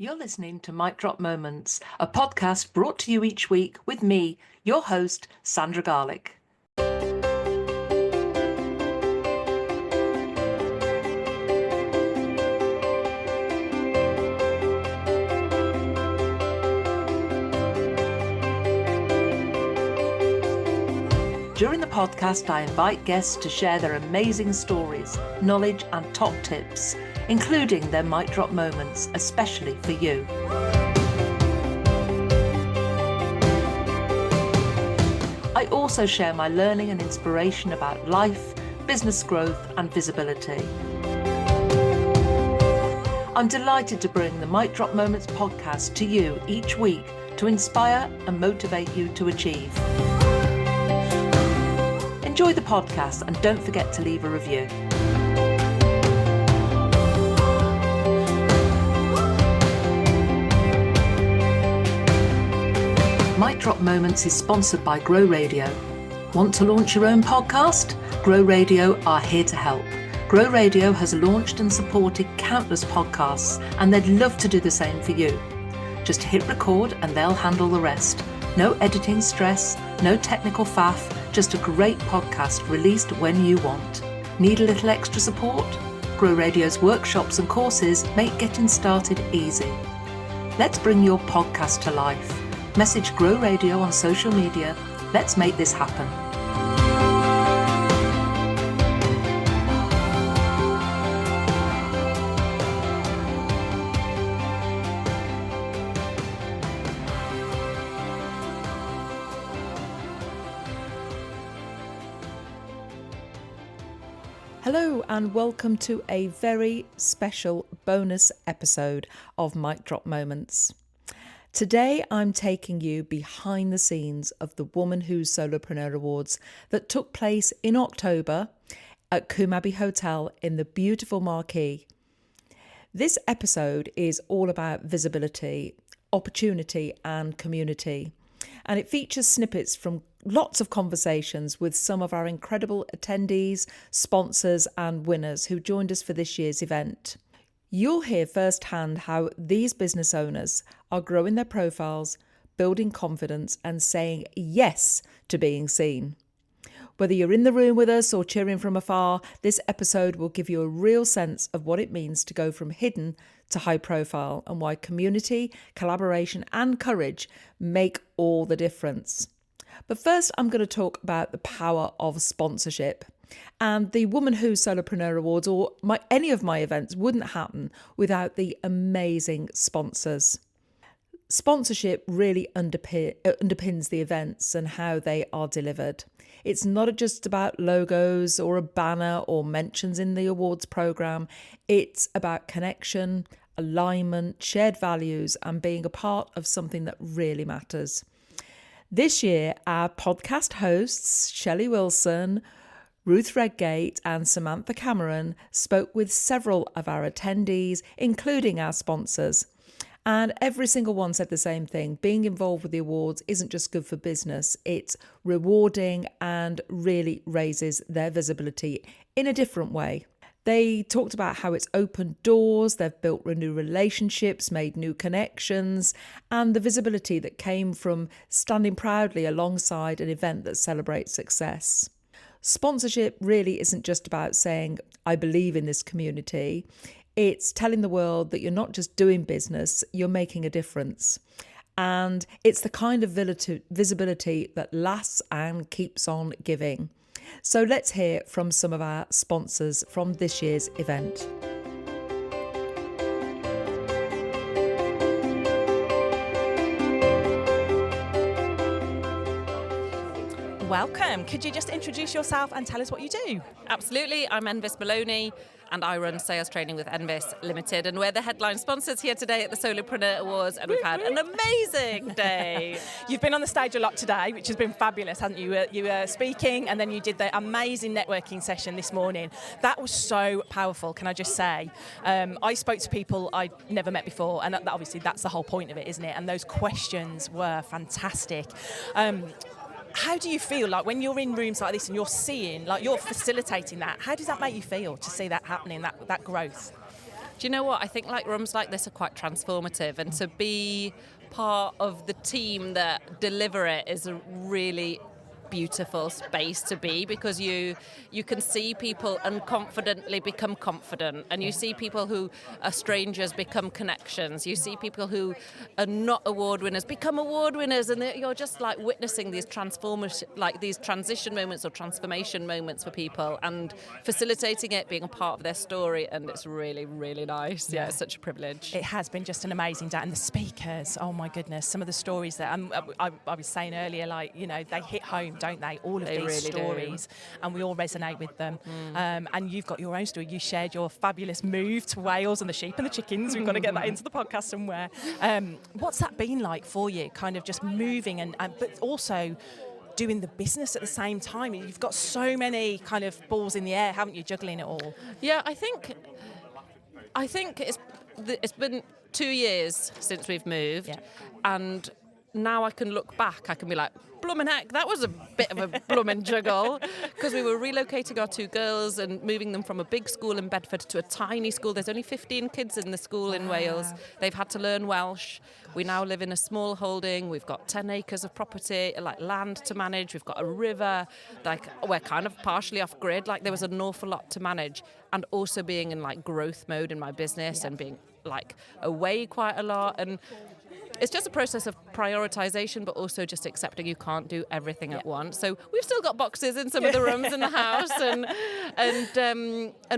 You're listening to Mic Drop Moments, a podcast brought to you each week with me, your host, Sandra Garlick. During the podcast, I invite guests to share their amazing stories, knowledge and top tips, including their mic drop moments, especially for you. I also share my learning and inspiration about life, business growth and visibility. I'm delighted to bring the Mic Drop Moments podcast to you each week to inspire and motivate you to achieve. Enjoy the podcast and don't forget to leave a review. Mic Drop Moments is sponsored by Grow Radio. Want to launch your own podcast? Grow Radio are here to help. Grow Radio has launched and supported countless podcasts, and they'd love to do the same for you. Just hit record and they'll handle the rest. No editing stress, no technical faff, just a great podcast released when you want. Need a little extra support? Grow Radio's workshops and courses make getting started easy. Let's bring your podcast to life. Message Grow Radio on social media. Let's make this happen. Hello and welcome to a very special bonus episode of Mic Drop Moments. Today I'm taking you behind the scenes of the Who Achieves Solopreneur Awards that took place in October at Coombe Abbey Hotel in the beautiful Marquee. This episode is all about visibility, opportunity and community, and it features snippets from lots of conversations with some of our incredible attendees, sponsors and winners who joined us for this year's event. You'll hear firsthand how these business owners are growing their profiles, building confidence and saying yes to being seen. Whether you're in the room with us or cheering from afar, this episode will give you a real sense of what it means to go from hidden to high profile and why community, collaboration and courage make all the difference. But first, I'm going to talk about the power of sponsorship. And the Who Achieves Solopreneur Awards or any of my events wouldn't happen without the amazing sponsors. Sponsorship really underpins the events and how they are delivered. It's not just about logos or a banner or mentions in the awards programme. It's about connection, alignment, shared values and being a part of something that really matters. This year, our podcast hosts, Shelley Wilson, Ruth Redgate and Samantha Cameron spoke with several of our attendees, including our sponsors. And every single one said the same thing. Being involved with the awards isn't just good for business, it's rewarding and really raises their visibility in a different way. They talked about how it's opened doors, they've built new relationships, made new connections, and the visibility that came from standing proudly alongside an event that celebrates success. Sponsorship really isn't just about saying, I believe in this community. It's telling the world that you're not just doing business, you're making a difference. And it's the kind of visibility that lasts and keeps on giving. So let's hear from some of our sponsors from this year's event. Welcome. Could you just introduce yourself and tell us what you do? Absolutely. I'm Envis Maloney and I run sales training with Envis Limited and we're the headline sponsors here today at the Solopreneur Awards and we've had an amazing day. You've been on the stage a lot today, which has been fabulous, hasn't you? You were speaking and then you did the amazing networking session this morning. That was so powerful, can I just say. I spoke to people I'd never met before and obviously that's the whole point of it, isn't it? And those questions were fantastic. How do you feel like when you're in rooms like this and you're seeing, like you're facilitating that, how does that make you feel to see that happening, that growth? Do you know what? I think like rooms like this are quite transformative, and to be part of the team that deliver it is a really beautiful space to be, because you can see people unconfidently become confident, and you see people who are strangers become connections. You see people who are not award winners become award winners, and you're just like witnessing these these transition moments or transformation moments for people, and facilitating it, being a part of their story, and it's really, really nice. Yeah, it's such a privilege. It has been just an amazing day, and the speakers, oh my goodness, some of the stories that I was saying earlier, like, you know, they hit home, don't they? All of these really stories, and we all resonate with them. And you've got your own story. You shared your fabulous move to Wales and the sheep and the chickens. We've got to get that into the podcast somewhere. What's that been like for you? Kind of just moving and but also doing the business at the same time. You've got so many kind of balls in the air, haven't you? Juggling it all. Yeah, I think it's been 2 years since we've moved, and now I can look back. I can be like, bloomin' heck, that was a bit of a bloomin' juggle, because we were relocating our 2 girls and moving them from a big school in Bedford to a tiny school. There's only 15 kids in the school in Wales. They've had to learn Welsh. We now live in a small holding. We've got 10 acres of property, like land to manage. We've got a river. Like, we're kind of partially off grid. Like, there was an awful lot to manage, and also being in like growth mode in my business and being like away quite a lot. And it's just a process of prioritization, but also just accepting you can't do everything at once. So we've still got boxes in some of the rooms in the house, and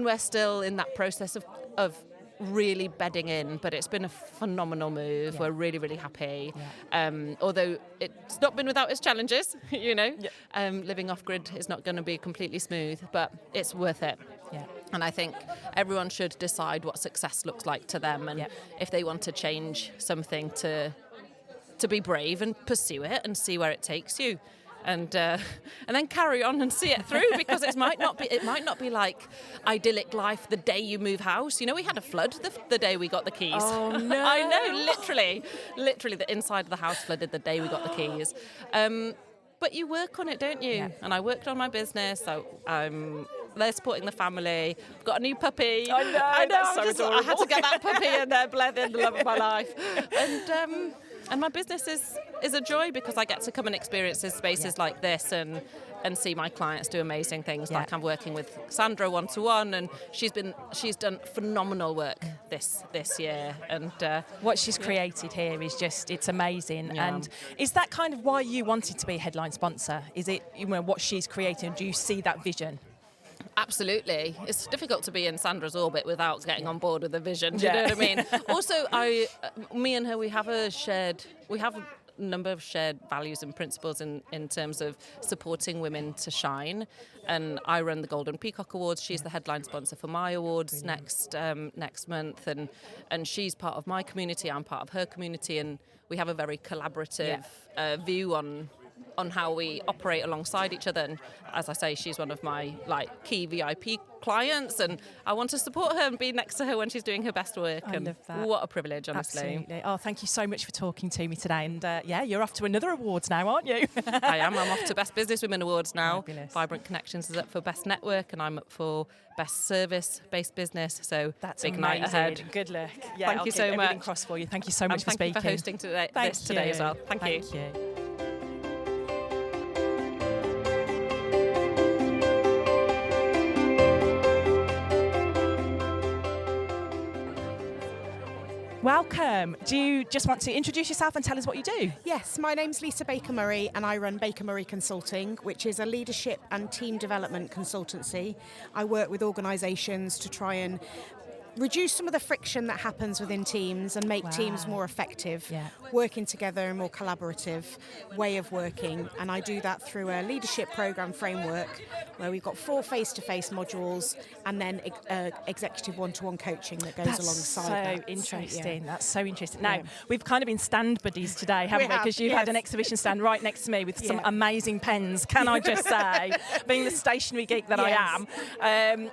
we're still in that process of really bedding in. But it's been a phenomenal move. We're really, really happy. Although it's not been without its challenges, you know. Living off grid is not going to be completely smooth, but it's worth it. And I think everyone should decide what success looks like to them, and if they want to change something, to be brave and pursue it and see where it takes you, and then carry on and see it through, because it might not be like idyllic life the day you move house. You know, we had a flood the day we got the keys. Oh no! I know, literally the inside of the house flooded the day we got the keys. But you work on it, don't you? And I worked on my business. So they're supporting the family. I've got a new puppy. I know. That's so I had to get that puppy in there, bled in, the love of my life. And my business is a joy, because I get to come and experience spaces like this and see my clients do amazing things. Like, I'm working with Sandra one-to-one, and she's done phenomenal work this year. And what she's created here is it's amazing. And is that kind of why you wanted to be a headline sponsor? Is it, you know, what she's created? Do you see that vision? Absolutely. It's difficult to be in Sandra's orbit without getting on board with the vision. Do you know what I mean? Also, me and her, we have a number of shared values and principles in terms of supporting women to shine. And I run the Golden Peacock Awards. She's the headline sponsor for my awards next month, and she's part of my community. I'm part of her community, and we have a very collaborative view on how we operate alongside each other. And as I say, she's one of my like key VIP clients, and I want to support her and be next to her when she's doing her best work. I love that. What a privilege, honestly. Absolutely. Oh, thank you so much for talking to me today. And you're off to another awards now, aren't you? I am. I'm off to Best Business Women Awards now. Fabulous. Vibrant Connections is up for Best Network, and I'm up for Best Service-Based Business. So that's big amazing. night ahead. Good luck. Yeah, thank you so much. Crossed for you. Thank you so much for speaking. speaking. Thank you for hosting this today as well. Thank you. Thank you. Welcome. Do you just want to introduce yourself and tell us what you do? Yes, my name's Lisa Baker-Murray, and I run Baker-Murray Consulting, which is a leadership and team development consultancy. I work with organisations to try and reduce some of the friction that happens within teams and make teams more effective, working together in a more collaborative way of working. And I do that through a leadership program framework where we've got 4 face-to-face modules and then executive one-to-one coaching that goes alongside that. So interesting. That's so interesting. Now, we've kind of been stand buddies today, haven't we? Because you've had an exhibition stand right next to me with some amazing pens, can I just say, being the stationery geek that I am.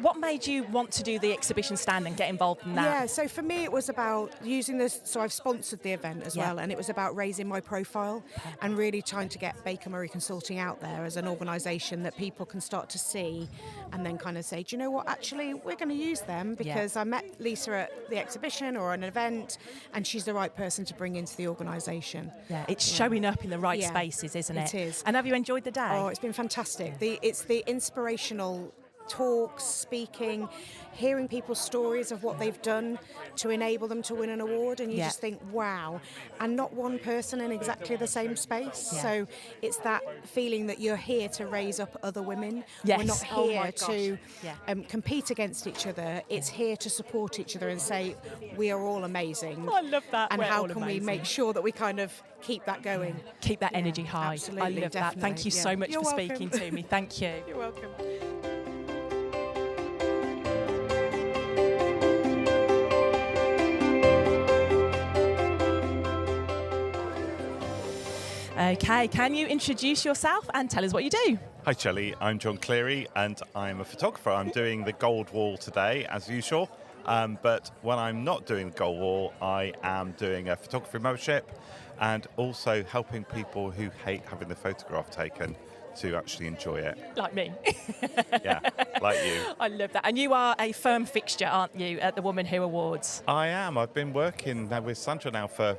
what made you want to do the exhibition stand and get involved in that? Yeah, so for me it was about using this, so I've sponsored the event as well, and it was about raising my profile and really trying to get Baker Murray Consulting out there as an organisation that people can start to see and then kind of say, do you know what, actually we're going to use them because I met Lisa at the exhibition or an event and she's the right person to bring into the organisation. Yeah, it's showing up in the right spaces, isn't it? It is. And have you enjoyed the day? Oh, it's been fantastic. It's the inspirational talks, speaking, hearing people's stories of what they've done to enable them to win an award, and you just think, wow, and not one person in exactly the same space. So it's that feeling that you're here to raise up other women. Yes. We're not here to compete against each other. It's here to support each other and say we are all amazing. I love that. And We're how all can amazing. we make sure that we kind of keep that going? Keep that energy high. Absolutely, I love that. definitely, Thank you so much You're for welcome. speaking to me. Thank you. You're welcome. Okay, can you introduce yourself and tell us what you do? Hi Shelley, I'm John Cleary and I'm a photographer. I'm doing the Gold Wall today as usual, but when I'm not doing the Gold Wall, I am doing a photography membership and also helping people who hate having the photograph taken to actually enjoy it. Like me. Yeah, like you. I love that. And you are a firm fixture, aren't you, at the Woman Who Awards? I am. I've been working with Sandra now for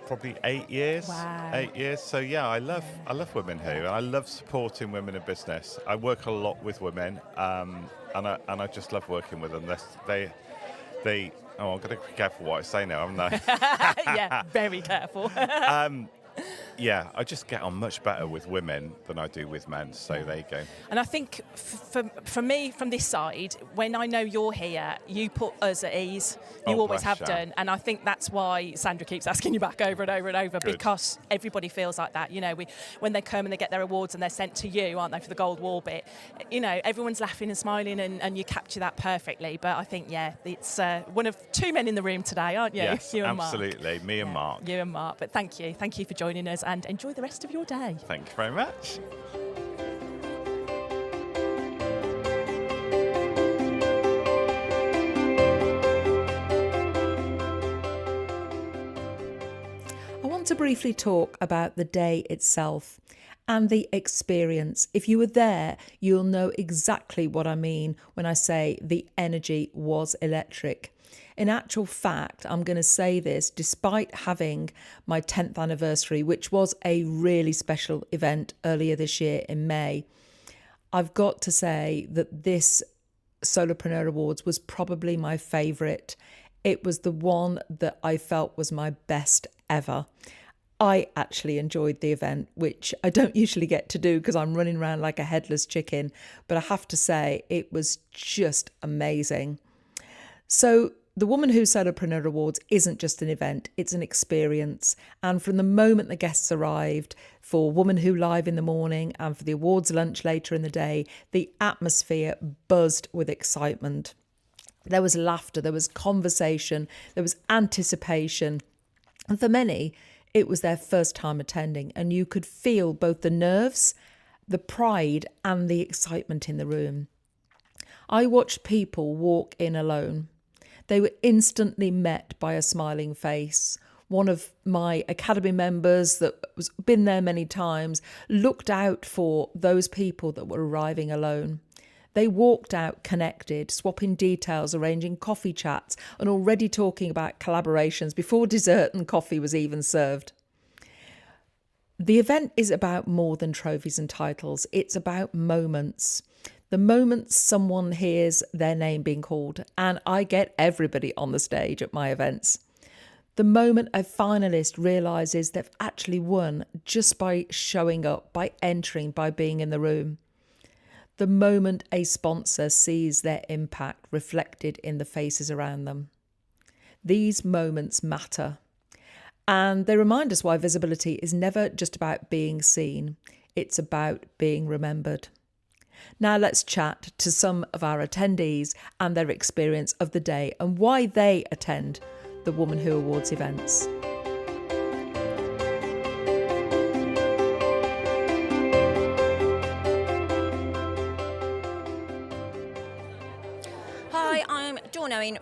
probably 8 years. Wow. 8 years. So yeah, I love Women Who, and I love supporting women in business. I work a lot with women, and I just love working with them. They. Oh, I'm going to be careful what I say now, haven't I? Yeah, very careful. Yeah, I just get on much better with women than I do with men, so there you go. And I think for me, from this side, when I know you're here, you put us at ease. You Oh, always bless have you. done. And I think that's why Sandra keeps asking you back over and over and over, Good. because everybody feels like that. You know, when they come and they get their awards and they're sent to you, aren't they, for the Gold Wall bit, you know, everyone's laughing and smiling and you capture that perfectly. But I think, yeah, it's one of two men in the room today, aren't you? Yes, You and Mark. absolutely. Me and Mark. You and Mark. But thank you. Thank you for joining us and enjoy the rest of your day. Thank you very much. I want to briefly talk about the day itself and the experience. If you were there, you'll know exactly what I mean when I say the energy was electric. In actual fact, I'm going to say this despite having my 10th anniversary, which was a really special event earlier this year in May. I've got to say that this Solopreneur Awards was probably my favourite. It was the one that I felt was my best ever. I actually enjoyed the event, which I don't usually get to do because I'm running around like a headless chicken. But I have to say, it was just amazing. So the Woman Who Solopreneur Awards isn't just an event, it's an experience. And from the moment the guests arrived, for Woman Who Live in the morning and for the awards lunch later in the day, the atmosphere buzzed with excitement. There was laughter, there was conversation, there was anticipation. And for many, it was their first time attending, and you could feel both the nerves, the pride, and the excitement in the room. I watched people walk in alone. They were instantly met by a smiling face. One of my academy members that was been there many times looked out for those people that were arriving alone. They walked out connected, swapping details, arranging coffee chats, and already talking about collaborations before dessert and coffee was even served. The event is about more than trophies and titles. It's about moments. The moment someone hears their name being called, and I get everybody on the stage at my events. The moment a finalist realises they've actually won just by showing up, by entering, by being in the room. The moment a sponsor sees their impact reflected in the faces around them. These moments matter. And they remind us why visibility is never just about being seen. It's about being remembered. Now let's chat to some of our attendees and their experience of the day and why they attend the Woman Who Awards events.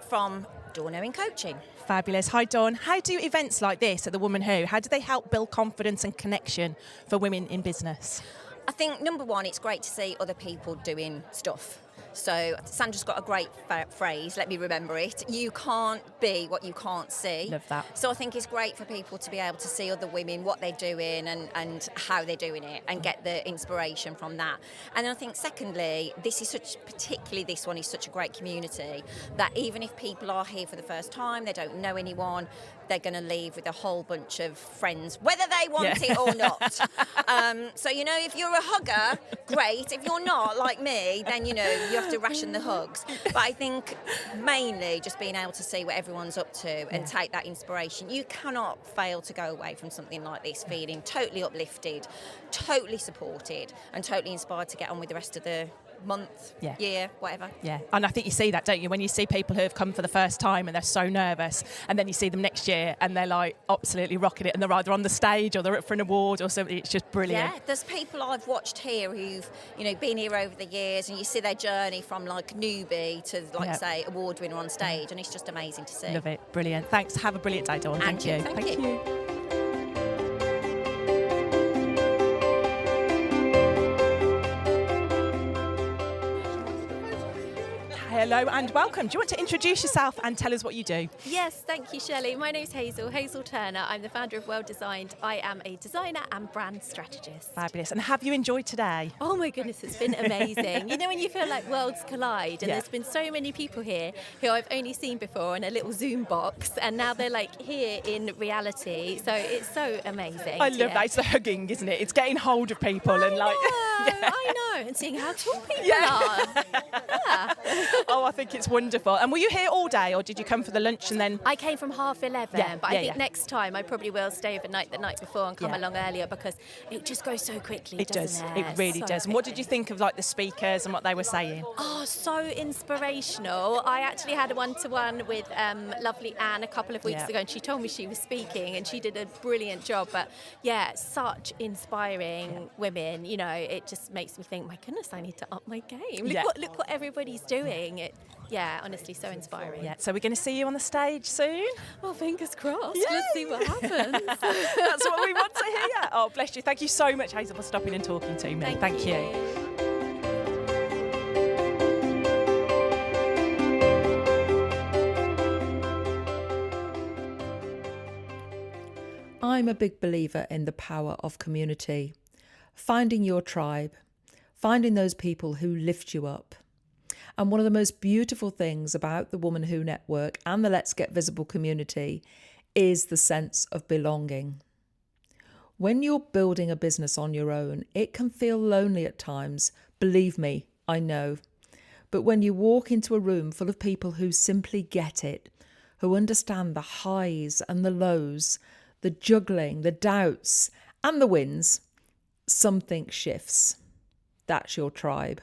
from Dawn in Coaching. Fabulous. Hi, Dawn. How do events like this at the Woman Who, how do they help build confidence and connection for women in business? I think, number one, it's great to see other people doing stuff. So Sandra's got a great phrase, let me remember it. You can't be what you can't see. Love that. So I think it's great for people to be able to see other women, what they're doing and how they're doing it, and get the inspiration from that. And then I think secondly, particularly this one is such a great community that even if people are here for the first time, they don't know anyone, they're going to leave with a whole bunch of friends, whether they want it or not. So, if you're a hugger, great. If you're not, like me, then, you have to ration the hugs. But I think mainly just being able to see what everyone's up to and take that inspiration. You cannot fail to go away from something like this feeling totally uplifted, totally supported, and totally inspired to get on with the rest of the month, year, whatever. Yeah, and I think you see that, don't you, when you see people who have come for the first time and they're so nervous, and then you see them next year and they're like absolutely rocking it, and they're either on the stage or they're up for an award or something. It's just brilliant. Yeah, there's people I've watched here who've been here over the years, and you see their journey from like newbie to say award winner on stage, and it's just amazing to see. Love it. Brilliant. Thanks. Have a brilliant day, Dawn. Thank you. Thank you. Hello and welcome. Do you want to introduce yourself and tell us what you do? Yes, thank you, Shelley. My name's Hazel Turner. I'm the founder of Well Designed. I am a designer and brand strategist. Fabulous. And have you enjoyed today? Oh my goodness, it's been amazing. When you feel like worlds collide, and there's been so many people here who I've only seen before in a little Zoom box, and now they're like here in reality. So it's so amazing. I love that. It's the hugging, isn't it? It's getting hold of people I know, and seeing how tall people are. Yeah. Oh, I think it's wonderful. And were you here all day, or did you come for the lunch and then? I came from 11:30, but I think next time I probably will stay overnight the night before and come along earlier, because it just goes so quickly, doesn't it? It really does. And what did you think of the speakers and what they were saying? Oh, so inspirational. I actually had a one-to-one with lovely Anne a couple of weeks ago, and she told me she was speaking and she did a brilliant job. But such inspiring women. It just makes me think, my goodness, I need to up my game. Look what everybody's doing. Honestly, so inspiring. Yeah. So we're going to see you on the stage soon? Well, fingers crossed. Yay! Let's see what happens. That's what we want to hear. Oh, bless you. Thank you so much, Hazel, for stopping and talking to me. Thank you. I'm a big believer in the power of community. Finding your tribe, finding those people who lift you up. And one of the most beautiful things about the Woman Who Network and the Let's Get Visible community is the sense of belonging. When you're building a business on your own, it can feel lonely at times. Believe me, I know. But when you walk into a room full of people who simply get it, who understand the highs and the lows, the juggling, the doubts and the wins, something shifts. That's your tribe.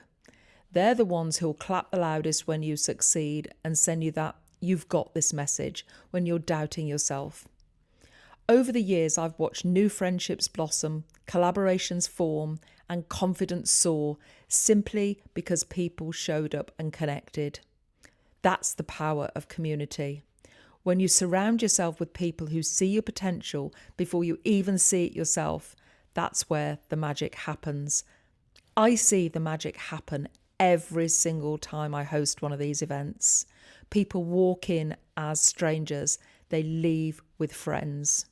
They're the ones who'll clap the loudest when you succeed and send you that "you've got this" message when you're doubting yourself. Over the years, I've watched new friendships blossom, collaborations form, and confidence soar simply because people showed up and connected. That's the power of community. When you surround yourself with people who see your potential before you even see it yourself, that's where the magic happens. I see the magic happen every single time I host one of these events. People walk in as strangers, they leave with friends.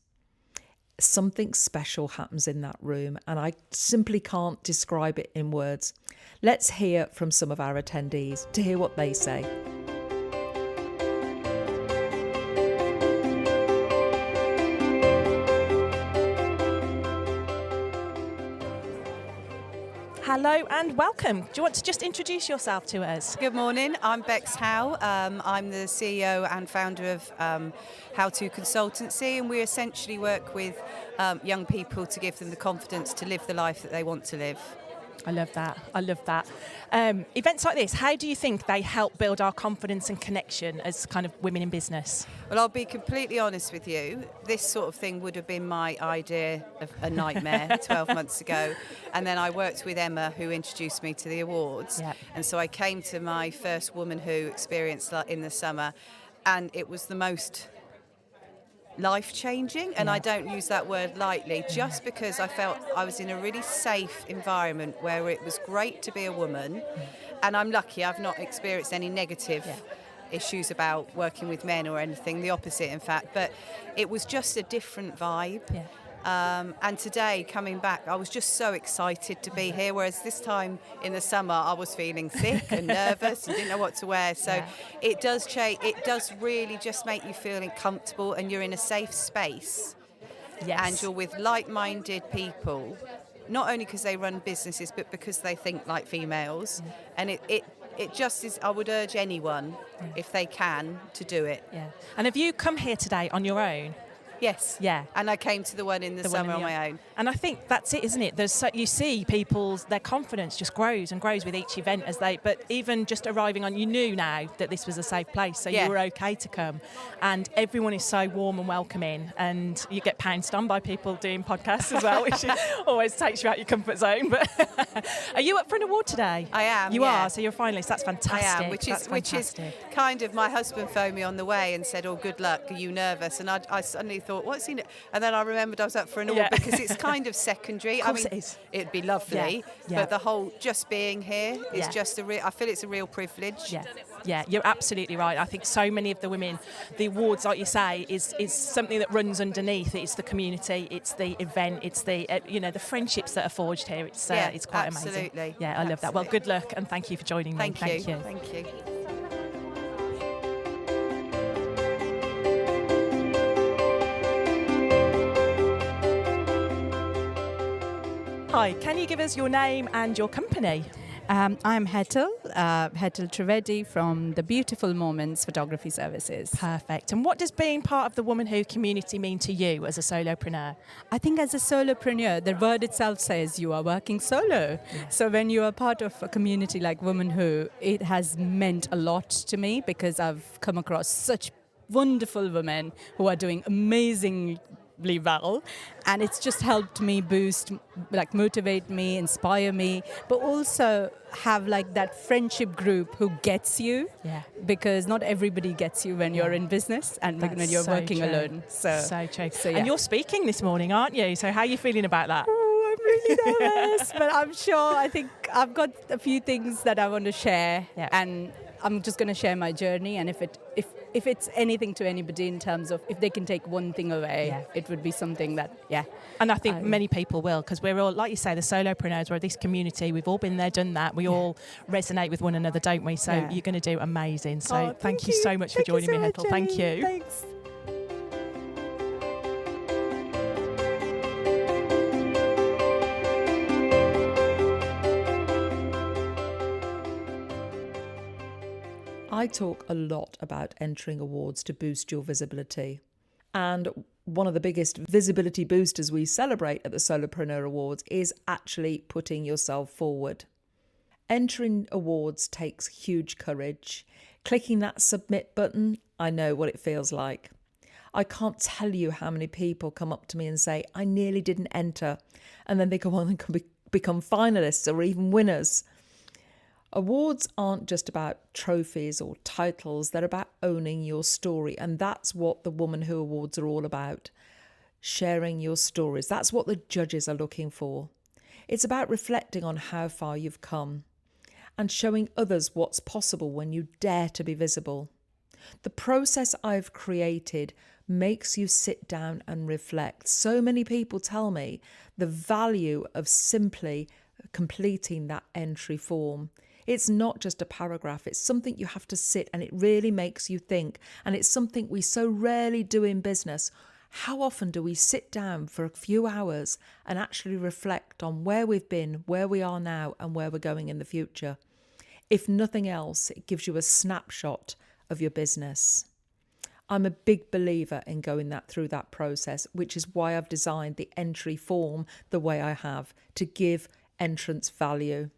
Something special happens in that room, and I simply can't describe it in words. Let's hear from some of our attendees to hear what they say. Hello and welcome. Do you want to just introduce yourself to us? Good morning, I'm Bex Howe. I'm the CEO and founder of How To Consultancy, and we essentially work with young people to give them the confidence to live the life that they want to live. I love that. Events like this, how do you think they help build our confidence and connection as kind of women in business? Well, I'll be completely honest with you. This sort of thing would have been my idea of a nightmare 12 months ago. And then I worked with Emma, who introduced me to the awards. Yep. And so I came to my first Woman Who experience in the summer. and it was the most life-changing, and I don't use that word lightly, just because I felt I was in a really safe environment where it was great to be a woman, and I'm lucky I've not experienced any negative issues about working with men or anything, the opposite in fact, but it was just a different vibe. And today, coming back, I was just so excited to be here, whereas this time in the summer I was feeling sick and nervous and didn't know what to wear. So it does change. It does really just make you feel comfortable, and you're in a safe space. And you're with like-minded people, not only because they run businesses, but because they think like females. And it just is, I would urge anyone, if they can, to do it. And have you come here today on your own? Yes. Yeah. And I came to the one in the summer on my own. And I think that's it, isn't it? You see their confidence just grows and grows with each event but even just arriving on, you knew now that this was a safe place, so you were okay to come. And everyone is so warm and welcoming, and you get pounced on by people doing podcasts as well, which always takes you out your comfort zone. But are you up for an award today? I am. You are, so you're a finalist. That's fantastic. I am, which is kind of, my husband phoned me on the way and said, "Oh, good luck. Are you nervous?" And I suddenly thought, what's he? And then I remembered I was up for an award because it's kind of secondary. Of course it is. It'd be lovely, but the whole just being here is just I feel it's a real privilege. Yeah, you're absolutely right. I think so many of the women, the awards, like you say, is something that runs underneath. It's the community, it's the event, it's the the friendships that are forged here. It's quite amazing. Yeah, I love that. Well, good luck, and thank you for joining me. Thank you. Thank you. Hi, can you give us your name and your company? I'm Hetal Trivedi from the Beautiful Moments Photography Services. Perfect. And what does being part of the Woman Who community mean to you as a solopreneur? I think as a solopreneur, the word itself says you are working solo. So when you are part of a community like Woman Who, it has meant a lot to me, because I've come across such wonderful women who are doing amazingly well, and it's just helped me motivate me, inspire me, but also have that friendship group who gets you, because not everybody gets you when you're in business and when you're working alone. So true. And you're speaking this morning, aren't you? So how are you feeling about that? Oh, I'm really nervous, but I'm sure. I think I've got a few things that I want to share, and I'm just going to share my journey, and if it's anything to anybody in terms of if they can take one thing away, it would be something that, And I think many people will, because we're all, like you say, the solopreneurs, we're this community, we've all been there, done that, we all resonate with one another, don't we? So you're going to do amazing. So thank you so much for joining me, Hetal. Thank you. Thanks. I talk a lot about entering awards to boost your visibility. And one of the biggest visibility boosters we celebrate at the Solopreneur Awards is actually putting yourself forward. Entering awards takes huge courage. Clicking that submit button, I know what it feels like. I can't tell you how many people come up to me and say, I nearly didn't enter. And then they go on and become finalists or even winners. Awards aren't just about trophies or titles, they're about owning your story. And that's what the Woman Who Awards are all about. Sharing your stories. That's what the judges are looking for. It's about reflecting on how far you've come and showing others what's possible when you dare to be visible. The process I've created makes you sit down and reflect. So many people tell me the value of simply completing that entry form. It's not just a paragraph, it's something you have to sit, and it really makes you think. And it's something we so rarely do in business. How often do we sit down for a few hours and actually reflect on where we've been, where we are now, and where we're going in the future? If nothing else, it gives you a snapshot of your business. I'm a big believer in going through that process, which is why I've designed the entry form the way I have, to give entrance value.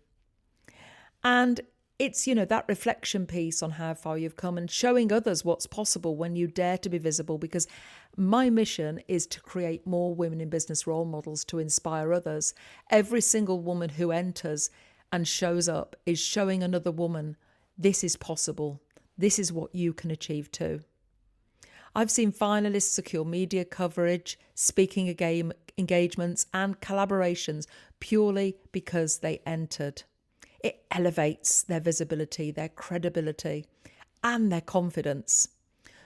And it's, that reflection piece on how far you've come and showing others what's possible when you dare to be visible, because my mission is to create more women in business role models to inspire others. Every single woman who enters and shows up is showing another woman, this is possible. This is what you can achieve too. I've seen finalists secure media coverage, speaking engagements and collaborations purely because they entered. It elevates their visibility, their credibility, and their confidence.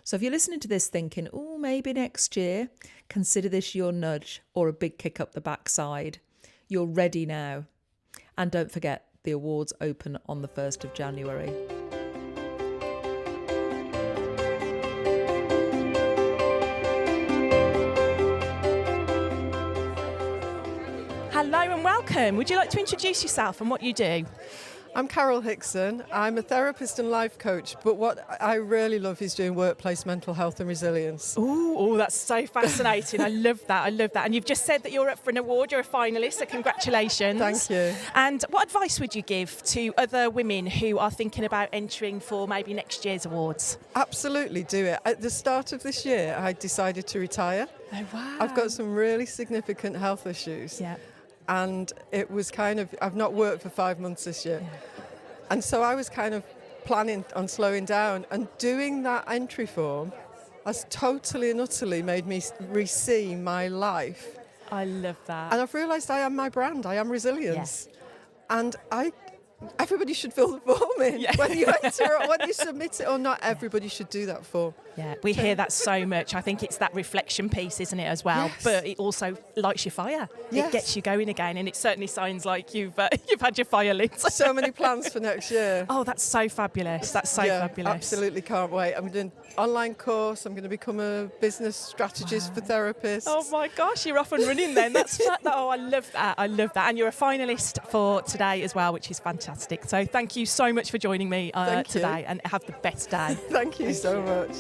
So if you're listening to this thinking, oh, maybe next year, consider this your nudge or a big kick up the backside. You're ready now. And don't forget, the awards open on the 1st of January. Hello and welcome. Would you like to introduce yourself and what you do? I'm Carol Hickson. I'm a therapist and life coach, but what I really love is doing workplace mental health and resilience. Oh, that's so fascinating. I love that. And you've just said that you're up for an award. You're a finalist, so congratulations. Thank you. And what advice would you give to other women who are thinking about entering for maybe next year's awards? Absolutely do it. At the start of this year, I decided to retire. Oh, wow. I've got some really significant health issues. Yeah. And it was I've not worked for 5 months this year. And so I was kind of planning on slowing down, and doing that entry form has totally and utterly made me re-see my life. I love that. And I've realised I am my brand, I am resilience. Yeah. And everybody should fill the form in. Yeah. When you enter or when you submit it or not, everybody should do that form. Yeah, we hear that so much. I think it's that reflection piece, isn't it, as well? Yes. But it also lights your fire. Yes. It gets you going again, and it certainly sounds like you've had your fire lit. So many plans for next year. Oh, that's so fabulous. That's so fabulous. Absolutely can't wait. I'm doing an online course. I'm going to become a business strategist for therapists. Oh my gosh, you're off and running then. I love that. I love that. And you're a finalist for today as well, which is fantastic. So thank you so much for joining me today, and have the best day. Thank you so much.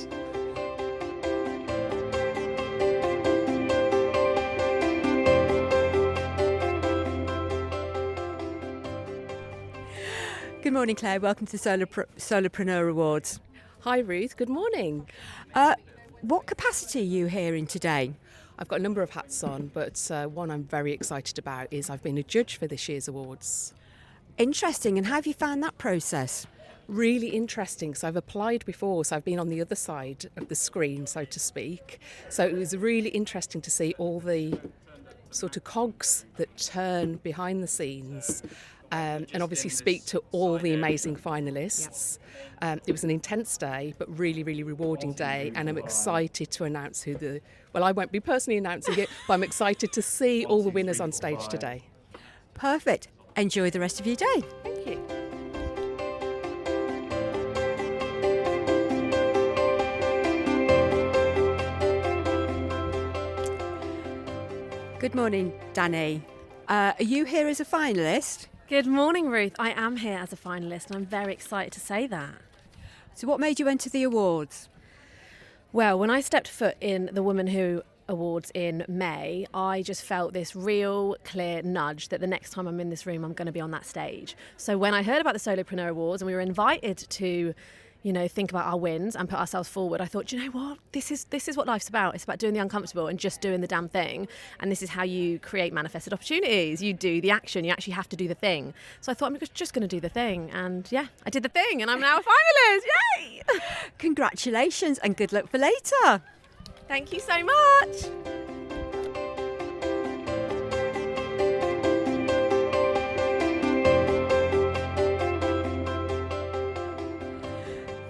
Good morning, Claire. Welcome to the Solopreneur Awards. Hi, Ruth. Good morning. What capacity are you here in today? I've got a number of hats on, but one I'm very excited about is I've been a judge for this year's awards. Interesting. And how have you found that process? Really interesting. So I've applied before, so I've been on the other side of the screen, so to speak. So it was really interesting to see all the sort of cogs that turn behind the scenes. And obviously speak to all the amazing finalists. It was an intense day, but really, really rewarding day. And I'm excited to announce I won't be personally announcing it, but I'm excited to see all the winners on stage today. Perfect. Enjoy the rest of your day. Thank you. Good morning, Danny. Are you here as a finalist? Good morning, Ruth. I am here as a finalist, and I'm very excited to say that. So what made you enter the awards? Well, when I stepped foot in the Woman Who Awards in May, I just felt this real clear nudge that the next time I'm in this room, I'm going to be on that stage. So when I heard about the Solopreneur Awards and we were invited to, think about our wins and put ourselves forward, I thought, do you know what? This is what life's about. It's about doing the uncomfortable and just doing the damn thing. And this is how you create manifested opportunities. You do the action. You actually have to do the thing. So I thought, I'm just going to do the thing. And I did the thing, and I'm now a finalist. Yay! Congratulations and good luck for later. Thank you so much.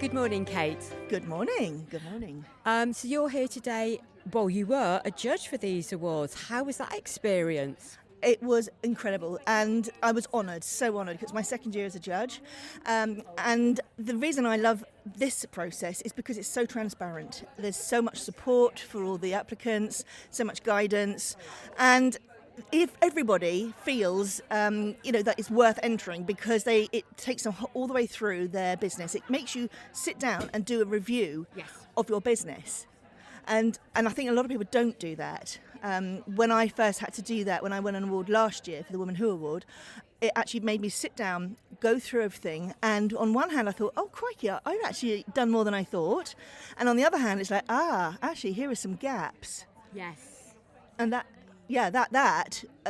Good morning, Kate. Good morning. Good morning. So you're here today. Well, you were a judge for these awards. How was that experience? It was incredible, and I was honoured, so honoured, because it's my second year as a judge. And the reason I love this process is because it's so transparent. There's so much support for all the applicants, so much guidance, and if everybody feels, that it's worth entering because it takes them all the way through their business. It makes you sit down and do a review of your business. And I think a lot of people don't do that. When I first had to do that, when I won an award last year for the Woman Who Award, it actually made me sit down, go through everything. And on one hand, I thought, oh, crikey, I've actually done more than I thought. And on the other hand, it's like, actually, here are some gaps. Yes. And that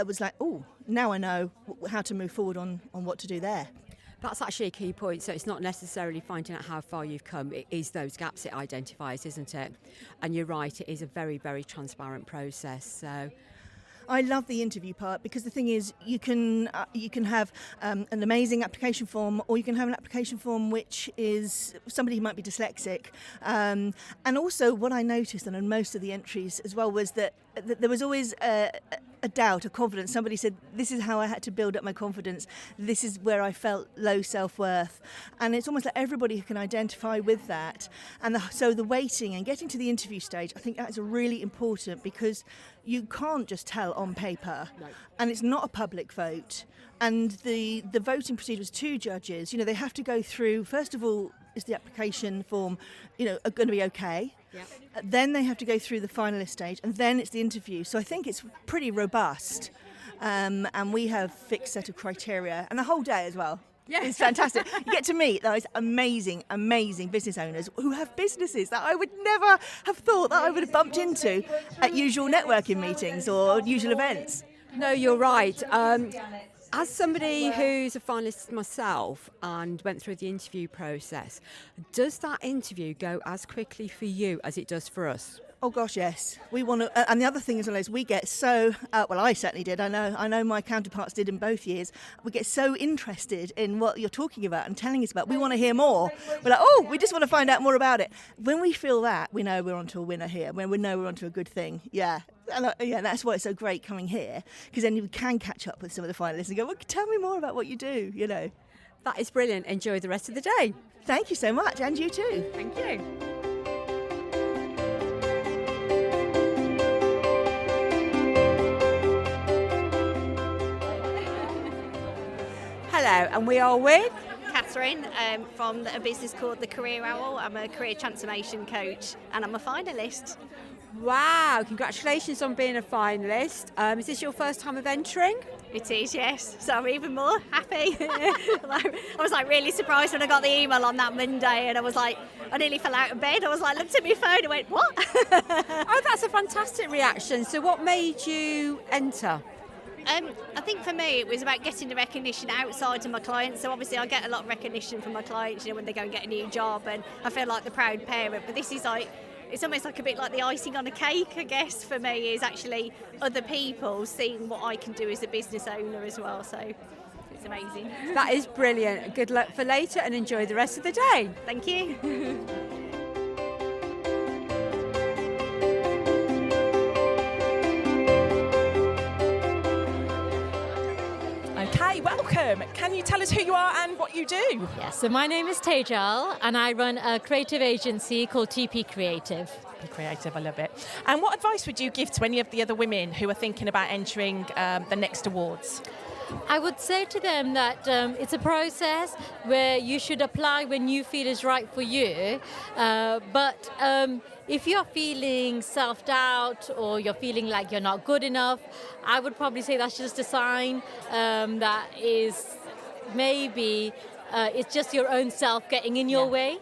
was like, oh, now I know how to move forward on what to do there. That's actually a key point. So it's not necessarily finding out how far you've come. It is those gaps it identifies, isn't it? And you're right, it is a very, very transparent process. So I love the interview part, because the thing is, you can have an amazing application form, or you can have an application form which is somebody who might be dyslexic. And also, what I noticed on most of the entries as well was that there was always a doubt, a confidence. Somebody said, this is how I had to build up my confidence. This is where I felt low self-worth. And it's almost like everybody can identify with that. And so the waiting and getting to the interview stage, I think that's really important, because you can't just tell on paper. No. And it's not a public vote. And the voting procedure was 2 judges. They have to go through, first of all, is the application form, going to be okay? Yeah. Then they have to go through the finalist stage, and then it's the interview. So I think it's pretty robust. And we have fixed set of criteria, and the whole day as well. Yeah. It's fantastic. You get to meet those amazing, amazing business owners who have businesses that I would never have thought that I would have bumped into at usual networking meetings or usual events. No, you're right. As somebody who's a finalist myself and went through the interview process, does that interview go as quickly for you as it does for us? Oh gosh, yes. We want to, and the other thing is we get so. Well, I certainly did. I know my counterparts did in both years. We get so interested in what you're talking about and telling us about. We want to hear more. We're like, we just want to find out more about it. When we feel that, we know we're onto a winner here. When we know we're onto a good thing, yeah. And that's why it's so great coming here, because then you can catch up with some of the finalists and go, well, tell me more about what you do. That is brilliant. Enjoy the rest of the day. Thank you so much, and you too. Thank you. Hello, and we are with Catherine from a business called The Career Owl. I'm a career transformation coach, and I'm a finalist. Wow, congratulations on being a finalist. Is this your first time of entering? It is, yes. So I'm even more happy. I was really surprised when I got the email on that Monday, and I nearly fell out of bed. I looked at my phone and went, what? Oh, that's a fantastic reaction. So what made you enter? I think for me it was about getting the recognition outside of my clients. So obviously I get a lot of recognition from my clients, when they go and get a new job, and I feel like the proud parent. But this is it's almost like a bit like the icing on a cake, I guess, for me, is actually other people seeing what I can do as a business owner as well. So it's amazing. That is brilliant. Good luck for later, and enjoy the rest of the day. Thank you. Okay, welcome. Can you tell us who you are and what you do? Yes, so my name is Tejal, and I run a creative agency called TP Creative. TP Creative, I love it. And what advice would you give to any of the other women who are thinking about entering the next awards? I would say to them that it's a process where you should apply when you feel is right for you. But if you're feeling self-doubt or you're feeling like you're not good enough, I would probably say that's just a sign that is maybe it's just your own self getting in your way.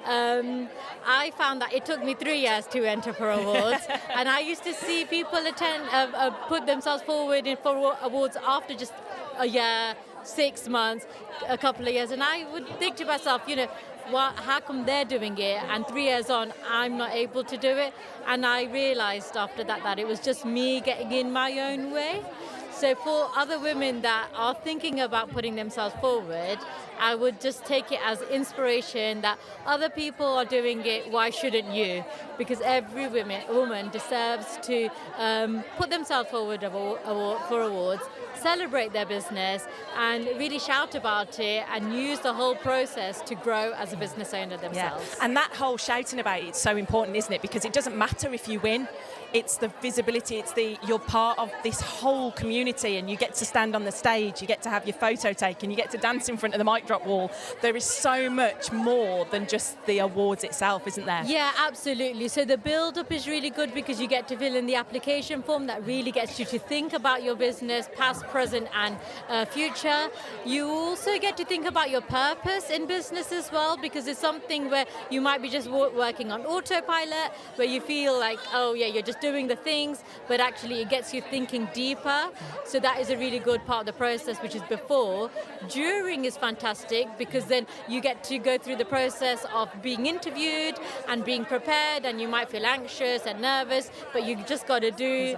I found that it took me 3 years to enter for awards, and I used to see people put themselves forward for awards after just a year, 6 months, a couple of years, and I would think to myself, how come they're doing it and 3 years on I'm not able to do it? And I realized after that it was just me getting in my own way. So for other women that are thinking about putting themselves forward, I would just take it as inspiration that other people are doing it, why shouldn't you? Because every woman deserves to put themselves forward for awards, celebrate their business, and really shout about it and use the whole process to grow as a business owner themselves. Yeah. And that whole shouting about it is so important, isn't it? Because it doesn't matter if you win. It's the visibility, you're part of this whole community, and you get to stand on the stage, you get to have your photo taken, you get to dance in front of the mic drop wall. There is so much more than just the awards itself, isn't there? Yeah, absolutely. So the build-up is really good because you get to fill in the application form that really gets you to think about your business, past, present, and future. You also get to think about your purpose in business as well, because it's something where you might be just working on autopilot, where you feel like, oh yeah, you're just doing the things, but actually it gets you thinking deeper. So that is a really good part of the process, which is before. During is fantastic because then you get to go through the process of being interviewed and being prepared, and you might feel anxious and nervous, but you just got to do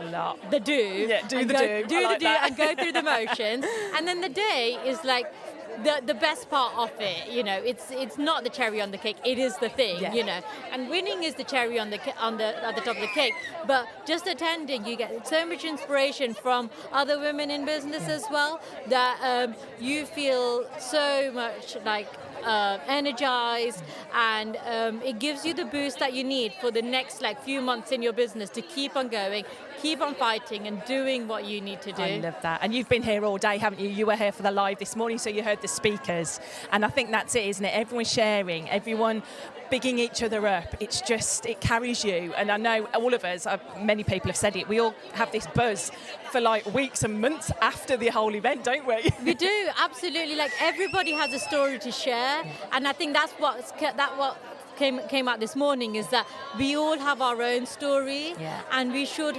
the do. Yeah, do and the go, do. do I the like do that. and go through the motions. And then the day is like the best part of it. You know, it's not the cherry on the cake, it is the thing. Yeah. You know, and winning is the cherry on the at the top of the cake, but just attending, you get so much inspiration from other women in business as well, that you feel so much like energized, and it gives you the boost that you need for the next like few months in your business to keep on going, keep on fighting and doing what you need to do. I love that. And you've been here all day, haven't you? You were here for the live this morning, so you heard the speakers. And I think that's it, isn't it? Everyone sharing, everyone bigging each other up. It's just, it carries you. And I know all of us, many people have said it, we all have this buzz for like weeks and months after the whole event, don't we? We do, absolutely. Like everybody has a story to share. And I think that's what came out this morning, is that we all have our own story, and we should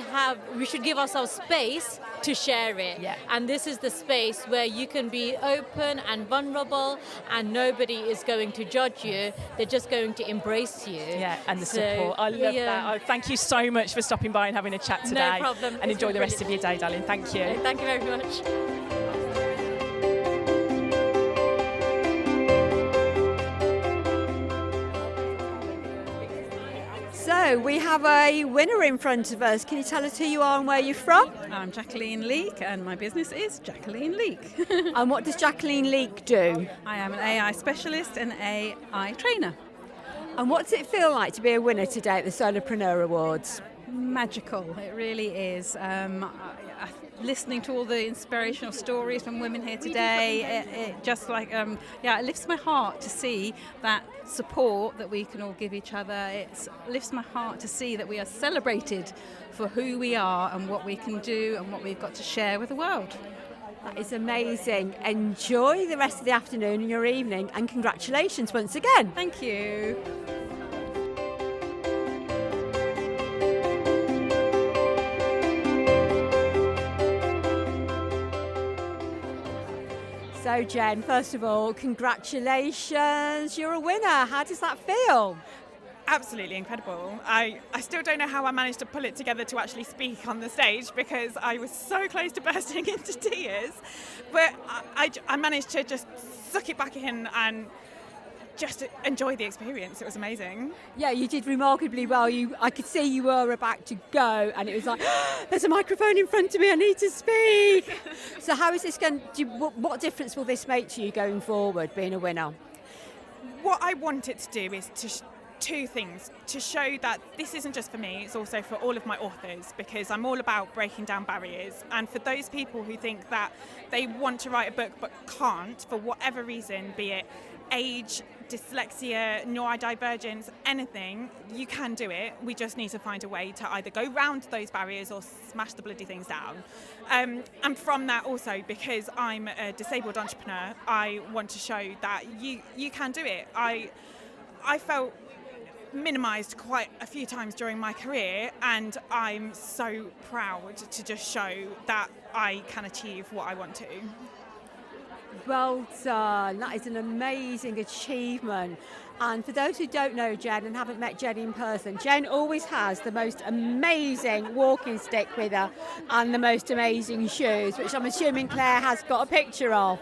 give ourselves space to share it. And this is the space where you can be open and vulnerable, and nobody is going to judge you, they're just going to embrace you. And the support. I love that. Oh, thank you so much for stopping by and having a chat today. No problem. And enjoy the rest of your day, darling. Thank you. Thank you very much. So we have a winner in front of us. Can you tell us who you are and where you're from? I'm Jacqueline Leake, and my business is Jacqueline Leake. And what does Jacqueline Leake do? I am an AI specialist and AI trainer. And what does it feel like to be a winner today at the Solopreneur Awards? Magical, it really is. Listening to all the inspirational stories from women here today, it just like, it lifts my heart to see that support that we can all give each other. It lifts my heart to see that we are celebrated for who we are and what we can do and what we've got to share with the world. That is amazing. Enjoy the rest of the afternoon and your evening, and congratulations once again. Thank you. So Jen, first of all, congratulations, you're a winner. How does that feel? Absolutely incredible. I still don't know how I managed to pull it together to actually speak on the stage, because I was so close to bursting into tears. But I managed to just suck it back in and just enjoy the experience. It was amazing. Yeah, you did remarkably well. I could see you were about to go, and it was like, there's a microphone in front of me, I need to speak. So how is this going to, what difference will this make to you going forward, being a winner? What I want it to do is two things: to show that this isn't just for me, it's also for all of my authors, because I'm all about breaking down barriers. And for those people who think that they want to write a book but can't, for whatever reason, be it age, dyslexia, neurodivergence, anything, you can do it. We just need to find a way to either go round those barriers or smash the bloody things down. And from that also, because I'm a disabled entrepreneur, I want to show that you can do it. I felt minimised quite a few times during my career, and I'm so proud to just show that I can achieve what I want to. Well done. That is an amazing achievement. And for those who don't know Jen and haven't met Jen in person, Jen always has the most amazing walking stick with her and the most amazing shoes, which I'm assuming Claire has got a picture of.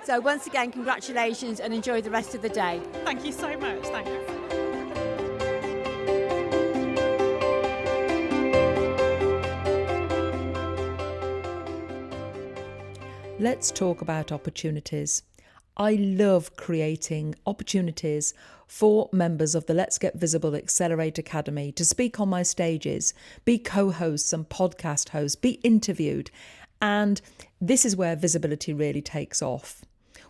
So once again, congratulations and enjoy the rest of the day. Thank you so much. Thanks. Let's talk about opportunities. I love creating opportunities for members of the Let's Get Visible Accelerate Academy to speak on my stages, be co-hosts and podcast hosts, be interviewed. And this is where visibility really takes off.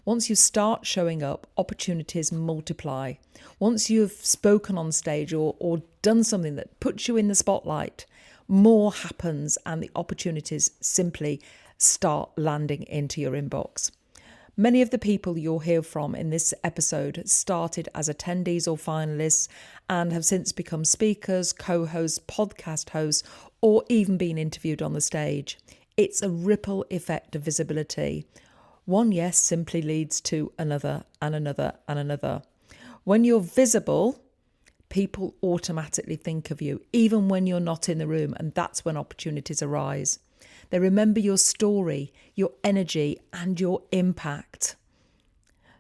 Once you start showing up, opportunities multiply. Once you've spoken on stage or done something that puts you in the spotlight, more happens and the opportunities simply start landing into your inbox. Many of the people you'll hear from in this episode started as attendees or finalists and have since become speakers, co-hosts, podcast hosts, or even been interviewed on the stage. It's a ripple effect of visibility. One yes simply leads to another and another and another. When you're visible, people automatically think of you, even when you're not in the room, and that's when opportunities arise. They remember your story, your energy, and your impact.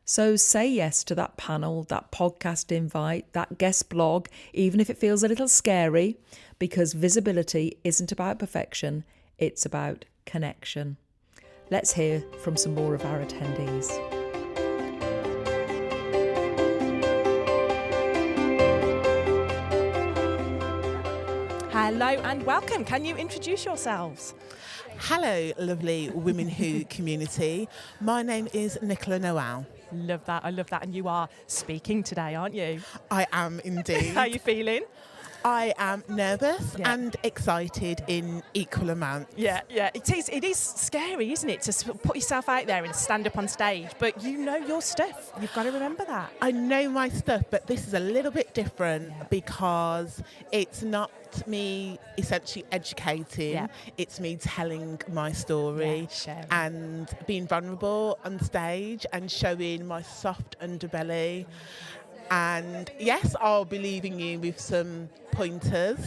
So say yes to that panel, that podcast invite, that guest blog, even if it feels a little scary, because visibility isn't about perfection, it's about connection. Let's hear from some more of our attendees. Hello and welcome. Can you introduce yourselves? Hello, lovely Women Who community. My name is Nicola Noel. Love that. I love that. And you are speaking today, aren't you? I am indeed. How are you feeling? I am nervous and excited in equal amount. Yeah. It is scary, isn't it, to put yourself out there and stand up on stage, but you know your stuff. You've got to remember that. I know my stuff, but this is a little bit different because it's not me essentially educating, it's me telling my story and being vulnerable on stage and showing my soft underbelly. And yes, I'll be leaving you with some pointers,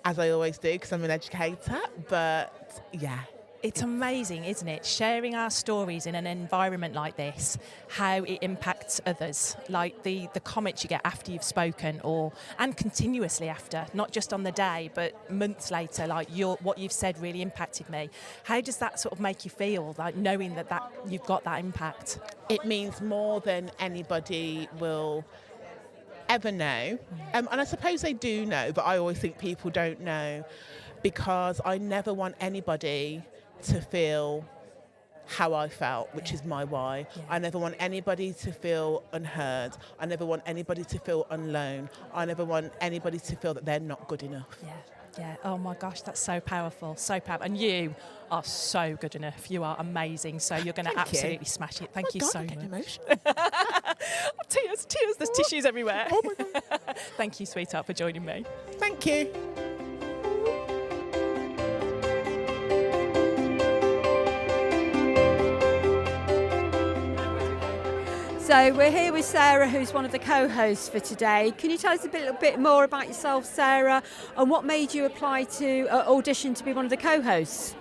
as I always do, because I'm an educator. But yeah. It's amazing, isn't it? Sharing our stories in an environment like this, how it impacts others, like the comments you get after you've spoken and continuously after, not just on the day, but months later, like what you've said really impacted me. How does that sort of make you feel, like knowing that you've got that impact? It means more than anybody will ever know. And I suppose they do know, but I always think people don't know, because I never want anybody to feel how I felt, which is my why. I never want anybody to feel unheard. I never want anybody to feel alone. I never want anybody to feel that they're not good enough. Yeah. Oh my gosh, that's so powerful, so powerful. And you are so good enough. You are amazing. So you're going to absolutely smash it. Thank you so much. Tears. There's tissues everywhere. Oh my God. Thank you, sweetheart, for joining me. Thank you. So we're here with Sarah, who's one of the co-hosts for today. Can you tell us a little bit more about yourself, Sarah, and what made you apply to audition to be one of the co-hosts?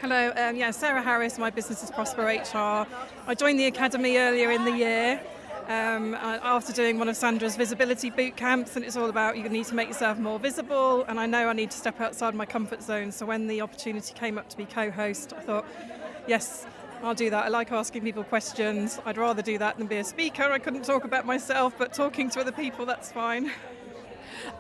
Hello, Sarah Harris, my business is Prosper HR. I joined the Academy earlier in the year after doing one of Sandra's visibility bootcamps, and it's all about you need to make yourself more visible, and I know I need to step outside my comfort zone. So when the opportunity came up to be co-host, I thought, yes, I'll do that. I like asking people questions. I'd rather do that than be a speaker. I couldn't talk about myself, but talking to other people, that's fine.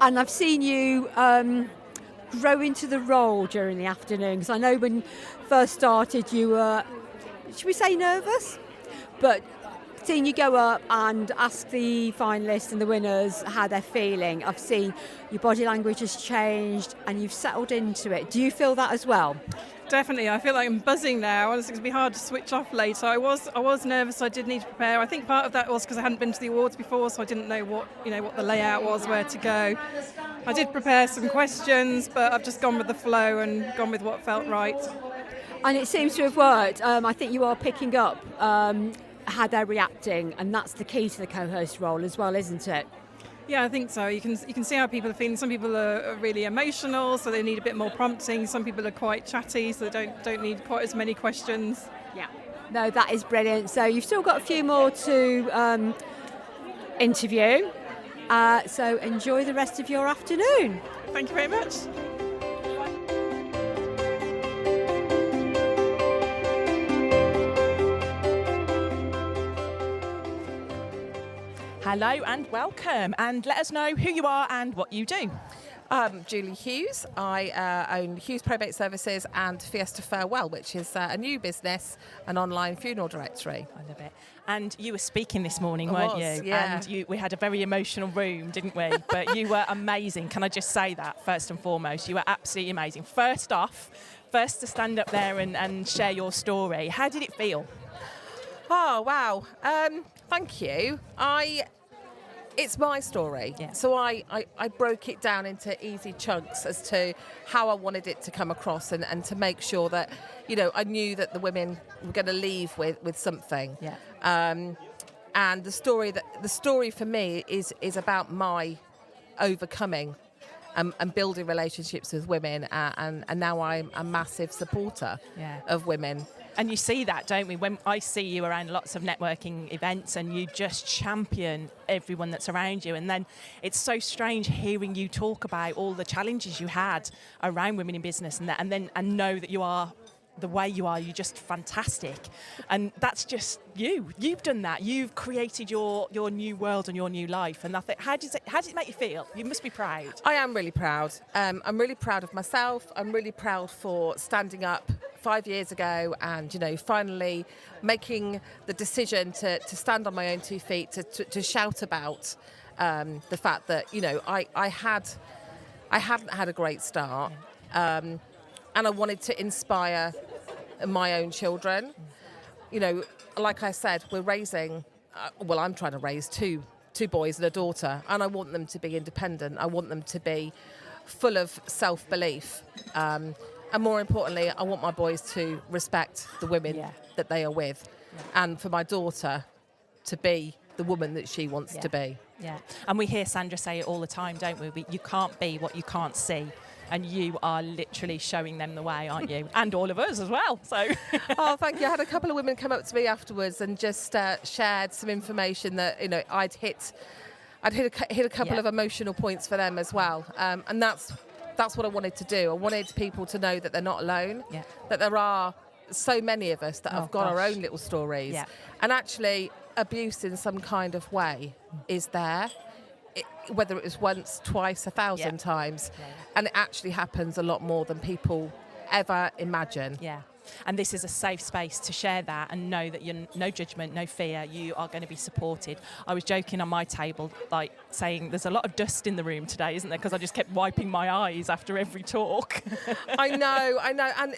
And I've seen you grow into the role during the afternoon, because I know when you first started you were, should we say nervous? But seeing you go up and ask the finalists and the winners how they're feeling, I've seen your body language has changed and you've settled into it. Do you feel that as well? Definitely, I feel like I'm buzzing now. It's going to be hard to switch off later. I was nervous. I did need to prepare. I think part of that was because I hadn't been to the awards before, so I didn't know what the layout was, where to go. I did prepare some questions, but I've just gone with the flow and gone with what felt right. And it seems to have worked. I think you are picking up how they're reacting, and that's the key to the co-host role as well, isn't it? Yeah, I think so. You can see how people are feeling. Some people are really emotional, so they need a bit more prompting. Some people are quite chatty, so they don't need quite as many questions. Yeah. No, that is brilliant. So you've still got a few more to interview. So enjoy the rest of your afternoon. Thank you very much. Hello and welcome, and let us know who you are and what you do. Julie Hughes. I own Hughes Probate Services and Fiesta Farewell, which is a new business, an online funeral directory. I love it. And you were speaking this morning, weren't you? Yeah. And we had a very emotional room, didn't we? But you were amazing. Can I just say that first and foremost? You were absolutely amazing. First to stand up there and share your story. How did it feel? Oh, wow. Thank you. it's my story. So I broke it down into easy chunks as to how I wanted it to come across, and to make sure that, you know, I knew that the women were going to leave with something. And the story for me is about my overcoming and building relationships with women, and now I'm a massive supporter of women. And you see that, don't we? When I see you around lots of networking events and you just champion everyone that's around you. And then it's so strange hearing you talk about all the challenges you had around women in business, and know that you are the way you are. You're just fantastic. And that's just you. You've done that. You've created your new world and your new life. And I think, how does it make you feel? You must be proud. I am really proud. I'm really proud of myself. I'm really proud for standing up 5 years ago and, you know, finally making the decision to stand on my own 2 feet, to shout about the fact that, you know, I hadn't had a great start, and I wanted to inspire my own children. You know, like I said, we're raising, I'm trying to raise two boys and a daughter, and I want them to be independent. I want them to be full of self-belief. And more importantly, I want my boys to respect the women that they are with, and for my daughter to be the woman that she wants to be. Yeah, and we hear Sandra say it all the time, don't we? You can't be what you can't see. And you are literally showing them the way, aren't you? And all of us as well. So, oh, thank you. I had a couple of women come up to me afterwards and just shared some information that, you know, I'd hit a couple of emotional points for them as well. And that's what I wanted to do. I wanted people to know that they're not alone. That there are so many of us that have got our own little stories. And actually, abuse in some kind of way is there. Whether it was once, twice, 1,000 times. And it actually happens a lot more than people ever imagine. And this is a safe space to share that and know that you're no judgment, no fear. You are going to be supported. I was joking on my table, like saying there's a lot of dust in the room today, isn't there? Because I just kept wiping my eyes after every talk. I know. And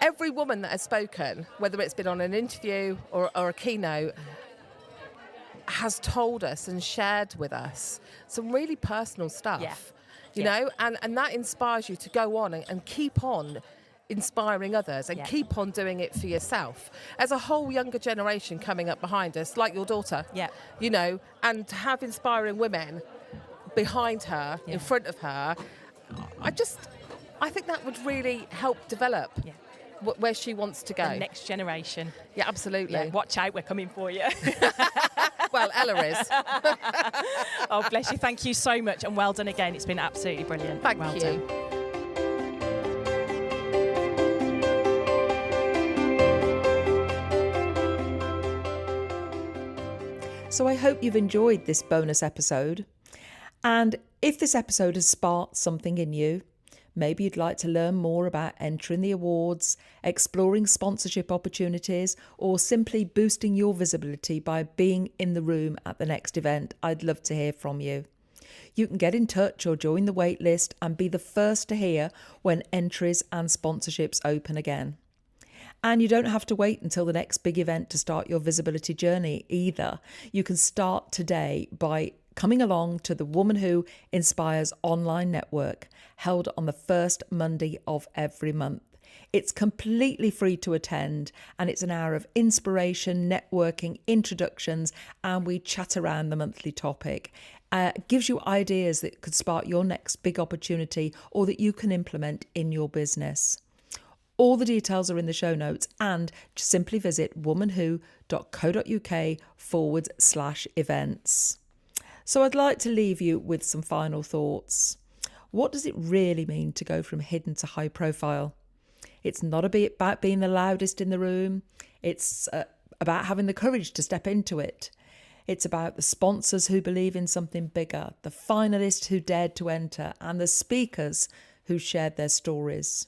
every woman that has spoken, whether it's been on an interview or a keynote, has told us and shared with us some really personal stuff, you know, and that inspires you to go on and keep on inspiring others and keep on doing it for yourself. As a whole younger generation coming up behind us, like your daughter, you know, and to have inspiring women behind her, in front of her, I think that would really help develop where she wants to go. The next generation. Yeah, absolutely. Yeah, watch out, we're coming for you. Well, Ella is. Oh, bless you. Thank you so much, and well done again. It's been absolutely brilliant. Thank you. Done. So I hope you've enjoyed this bonus episode. And if this episode has sparked something in you, maybe you'd like to learn more about entering the awards, exploring sponsorship opportunities, or simply boosting your visibility by being in the room at the next event, I'd love to hear from you. You can get in touch or join the waitlist and be the first to hear when entries and sponsorships open again. And you don't have to wait until the next big event to start your visibility journey either. You can start today by coming along to the Woman Who Inspires online network, held on the first Monday of every month. It's completely free to attend, and it's an hour of inspiration, networking, introductions, and we chat around the monthly topic. Gives you ideas that could spark your next big opportunity or that you can implement in your business. All the details are in the show notes, and just simply visit womanwho.co.uk/events. So I'd like to leave you with some final thoughts. What does it really mean to go from hidden to high profile? It's not about being the loudest in the room. It's about having the courage to step into it. It's about the sponsors who believe in something bigger, the finalists who dared to enter, and the speakers who shared their stories.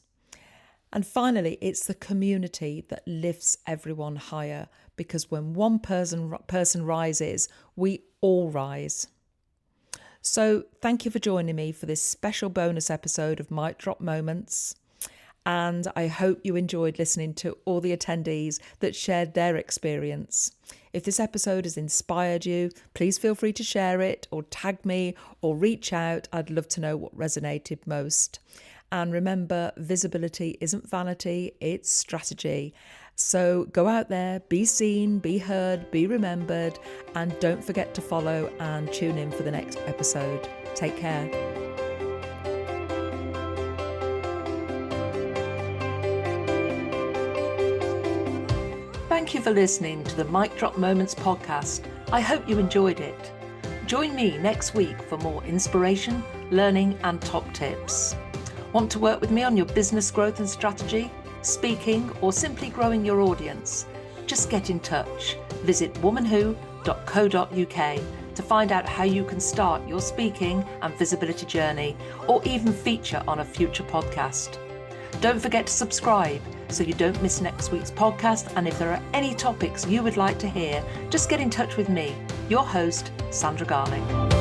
And finally, it's the community that lifts everyone higher, because when one person rises, we all rise. So thank you for joining me for this special bonus episode of Mic Drop Moments. And I hope you enjoyed listening to all the attendees that shared their experience. If this episode has inspired you, please feel free to share it or tag me or reach out. I'd love to know what resonated most. And remember, visibility isn't vanity, it's strategy. So go out there, be seen, be heard, be remembered, and don't forget to follow and tune in for the next episode. Take care. Thank you for listening to the Mic Drop Moments podcast. I hope you enjoyed it. Join me next week for more inspiration, learning, and top tips. Want to work with me on your business growth and strategy, speaking, or simply growing your audience? Just get in touch. Visit womanwho.co.uk to find out how you can start your speaking and visibility journey, or even feature on a future podcast. Don't forget to subscribe so you don't miss next week's podcast, and if there are any topics you would like to hear, just get in touch with me, your host, Sandra Garlick.